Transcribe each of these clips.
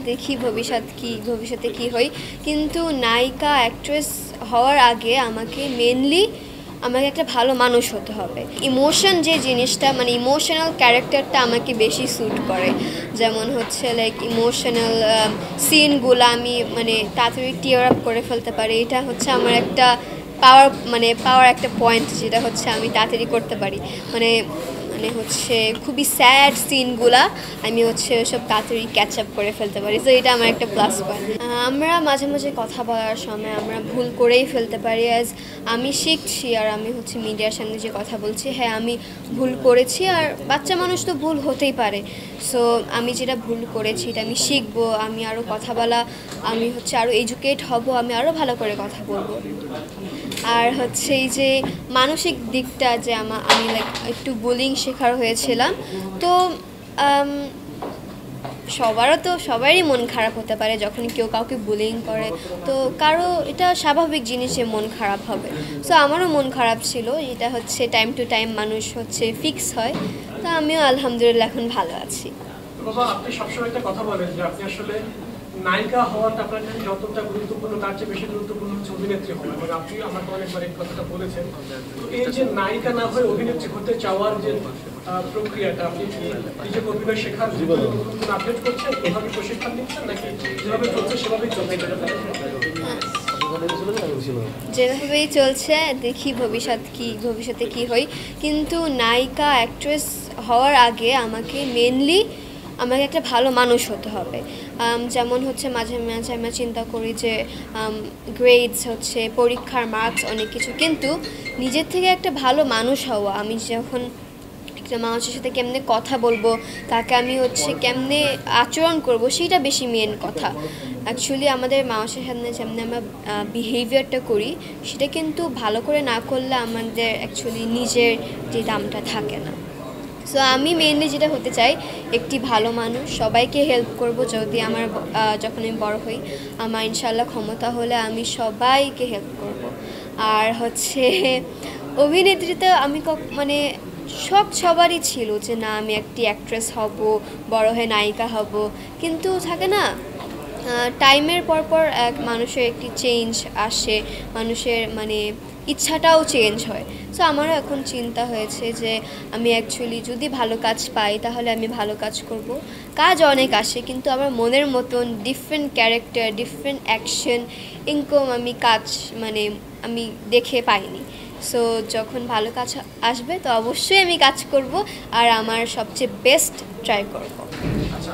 দেখি ভবিষ্যতে কি হই, কিন্তু নায়িকা অ্যাক্ট্রেস হওয়ার আগে আমাকে একটা ভালো মানুষ হতে হবে। ইমোশন যে জিনিসটা মানে ইমোশনাল ক্যারেক্টারটা আমাকে বেশি স্যুট করে। যেমন হচ্ছে লাইক ইমোশনাল সিনগুলো আমি মানে তাড়াতাড়ি টিয়ার আপ করে ফেলতে পারি। এটা হচ্ছে আমার একটা পাওয়ার একটা পয়েন্ট, যেটা হচ্ছে আমি তাড়াতাড়ি করতে পারি। মানে মানে হচ্ছে খুবই স্যাড সিনগুলা আমি হচ্ছে সব তাড়াতাড়ি ক্যাচ আপ করে ফেলতে পারি। তো এটা আমার একটা প্লাস পয়েন্ট। আমরা মাঝে মাঝে কথা বলার সময় আমরা ভুল করেই ফেলতে পারি। অ্যাজ আমি শিখছি আর আমি হচ্ছে মিডিয়ার সামনে যে কথা বলছি, হ্যাঁ আমি ভুল করেছি, আর বাচ্চা মানুষ তো ভুল হতেই পারে। সো আমি যেটা ভুল করেছি এটা আমি শিখবো, আমি আরও কথা বলা, আমি হচ্ছে আরও এডুকেট হব, আমি আরও ভালো করে কথা বলবো। আর হচ্ছে এই যে মানসিক দিকটা যে আমি লাইক একটু বুলিং শেখার হয়েছিলাম, তো সবারই মন খারাপ হতে পারে যখন কেউ কাউকে বুলিং করে। তো কারো এটা স্বাভাবিক জিনিস যে মন খারাপ হবে। সো আমারও মন খারাপ ছিল, এটা হচ্ছে টাইম টু টাইম মানুষ হচ্ছে ফিক্স হয়। তো আমিও আলহামদুলিল্লাহ এখন ভালো আছি। বাবা, আপনি সবসময় একটা কথা বলেন যে আপনি আসলে নায়িকা হওয়াটা আপনার কাছে যতটা গুরুত্বপূর্ণ তার চেয়ে বেশি গুরুত্বপূর্ণ হচ্ছে অভিনেত্রী হওয়া, এবং আপনি আমাকে অনেকবার এই কথাটা বলেছেন। তো এই যে নায়িকা না হয়ে অভিনেত্রী হতে চাওয়ার যে প্রক্রিয়াটা, আপনি নিজেকে অভিনয় শেখার আপডেট করছেন, এভাবে প্রশিক্ষণ নিচ্ছেন, নাকি যেভাবে চলছে সেভাবেই চলছে? যেভাবেই চলছে, দেখি ভবিষ্যতে কি হই, কিন্তু নায়িকা অ্যাক্ট্রেস হওয়ার আগে আমাকে একটা ভালো মানুষ হতে হবে। যেমন হচ্ছে মাঝে মাঝে আমরা চিন্তা করি যে গ্রেডস হচ্ছে পরীক্ষার মার্কস অনেক কিছু, কিন্তু নিজের থেকে একটা ভালো মানুষ হওয়া, আমি যখন একটা মানুষের সাথে কেমনে কথা বলবো, তাকে আমি হচ্ছে কেমনে আচরণ করব, সেটা বেশি মেন কথা। অ্যাকচুয়ালি আমাদের মানুষের সামনে যেমনি আমরা বিহেভিয়ারটা করি, সেটা কিন্তু ভালো করে না করলে আমাদের অ্যাকচুয়ালি নিজের যে দামটা থাকে না। সো আমি মেনলি যেটা হতে চাই, একটি ভালো মানুষ, সবাইকে হেল্প করব। যখন আমি বড় হই, আমার ইনশাল্লাহ ক্ষমতা হলে আমি সবাইকে হেল্প করব। আর হচ্ছে অভিনেত্রীতে আমি মানে সবারই ছিল যে না আমি একটি অ্যাক্ট্রেস হব, বড় হয়ে নায়িকা হব, কিন্তু থাকে না টাইমের পর এক মানুষের একটি চেঞ্জ আসে, মানুষের মানে ইচ্ছাটাও চেঞ্জ হয়। সো আমারও এখন চিন্তা হয়েছে যে আমি অ্যাকচুয়ালি যদি ভালো কাজ পাই তাহলে আমি ভালো কাজ করব। কাজ অনেক আসে, কিন্তু আমার মনের মতন different character, different action, income আমি দেখে পাইনি। সো যখন ভালো কাজ আসবে তো অবশ্যই আমি কাজ করব আর আমার সবচেয়ে বেস্ট ট্রাই করব। আচ্ছা,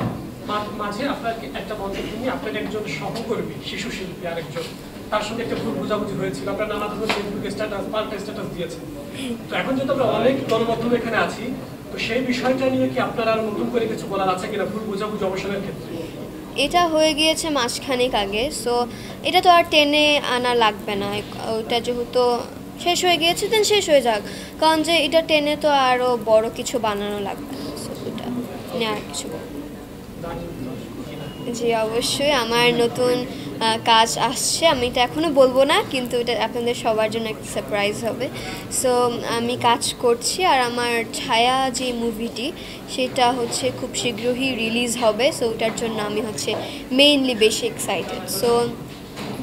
মাঝে আপনাকে একটা মন্তব্য নিয়ে আপনার একজন সহকর্মী শিশু শিল্পী আরেকজন, তার সঙ্গে একটা ভুল বোঝাবুঝি হয়েছিল, আপনার নানা ধরনের ফেসবুক স্ট্যাটাস পাল্টা স্ট্যাটাস দিয়েছেন। তো এখন যেহেতু আমরা অনেক গণমাধ্যমে এখানে আছি, তো সেই বিষয়টা নিয়ে কি আপনার আর নতুন করে কিছু বলার আছে কিনা ভুল বোঝাবুঝি অবসানের ক্ষেত্রে? এটা হয়ে গিয়েছে মাসখানেক আগে, সো এটা তো আর টেনে আনা লাগবে না। ওটা যেহেতু শেষ হয়ে গিয়েছে দেন শেষ হয়ে যাক, কারণ যে এটা টেনে তো আরও বড় কিছু বানানো লাগবে না। সো এটা নিয়ে আর কিছু জি অবশ্যই আমার নতুন কাজ আসছে, আমি এটা এখনও বলবো না, কিন্তু এটা আপনাদের সবার জন্য একটা সারপ্রাইজ হবে। সো আমি কাজ করছি, আর আমার ছায়া যে মুভিটি সেটা হচ্ছে খুব শীঘ্রই রিলিজ হবে। সো ওটার জন্য আমি হচ্ছে মেইনলি বেশি এক্সাইটেড। সো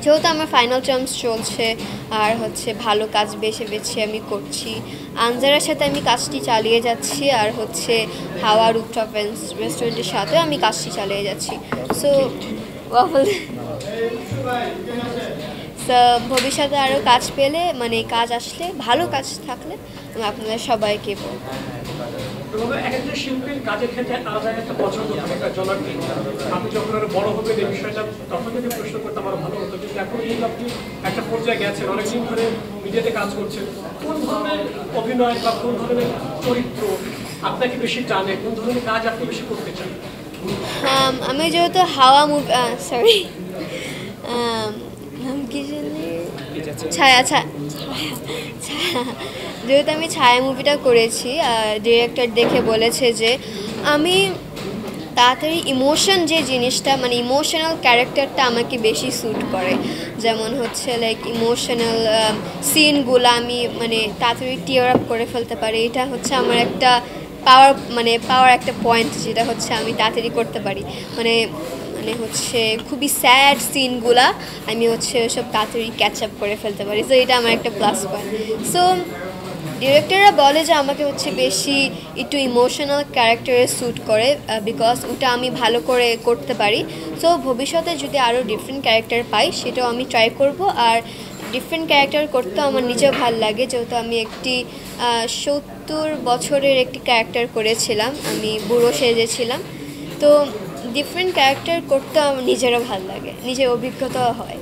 যেহেতু আমার ফাইনাল টার্মস চলছে আর হচ্ছে ভালো কাজ বেছে আমি করছি, আনজারের সাথে আমি কাজটি চালিয়ে যাচ্ছি, আর হচ্ছে হাওয়া রুফটপ রেস্টুরেন্টের সাথেও আমি কাজটি চালিয়ে যাচ্ছি। সো ভবিষ্যতে আরও কাজ পেলে মানে কাজ আসলে ভালো কাজ থাকলে আমি আপনাদের সবাইকে বলবো। একজন শিল্পীর কাজের ক্ষেত্রে আলাদা একটা পছন্দ থাকে, একটা জনপ্রিয়। আপনি যখন আরো বড় হবেন এই বিষয়টা তখন যদি প্রশ্ন করতে আমার ভালো হতো, কিন্তু এখন কিন্তু আপনি একটা পর্যায়ে গেছেন, অনেকদিন ধরে মিডিয়াতে কাজ করছেন। কোন ধরনের অভিনয় বা কোন ধরনের চরিত্র আপনাকে বেশি টানে, কোন ধরনের কাজ আপনি বেশি করতে চান? আমি যেহেতু হাওয়া মুভি নাম কি ছায়া যেহেতু আমি ছায়া মুভিটা করেছি, ডিরেক্টর দেখে বলেছে যে আমি তাড়াতাড়ি ইমোশন যে জিনিসটা মানে ইমোশনাল ক্যারেক্টারটা আমাকে বেশি স্যুট করে। যেমন হচ্ছে লাইক ইমোশনাল সিনগুলো আমি মানে তাড়াতাড়ি টিয়ার আপ করে ফেলতে পারি। এটা হচ্ছে আমার একটা পাওয়ার একটা পয়েন্ট, যেটা হচ্ছে আমি তাড়াতাড়ি করতে পারি। মানে মানে হচ্ছে খুবই স্যাড সিনগুলা আমি হচ্ছে সব তাড়াতাড়ি ক্যাচ আপ করে ফেলতে পারি, সো এটা আমার একটা প্লাস পয়েন্ট। সো ডিরেক্টররা বলে যে আমাকে হচ্ছে বেশি একটু ইমোশনাল ক্যারেক্টারে স্যুট করে, বিকজ ওটা আমি ভালো করে করতে পারি। সো ভবিষ্যতে যদি আরও ডিফারেন্ট ক্যারেক্টার পাই সেটাও আমি ট্রাই করব। আর ডিফারেন্ট ক্যারেক্টার করতেও আমার নিজেও ভালো লাগে, যেহেতু আমি একটি 70 বছরের একটি ক্যারেক্টার করেছিলাম, আমি বুড়ো সেজেছিলাম। তো ডিফারেন্ট ক্যারেক্টার করতে আমার নিজেরও ভালো লাগে, নিজের অভিজ্ঞতাও হয়।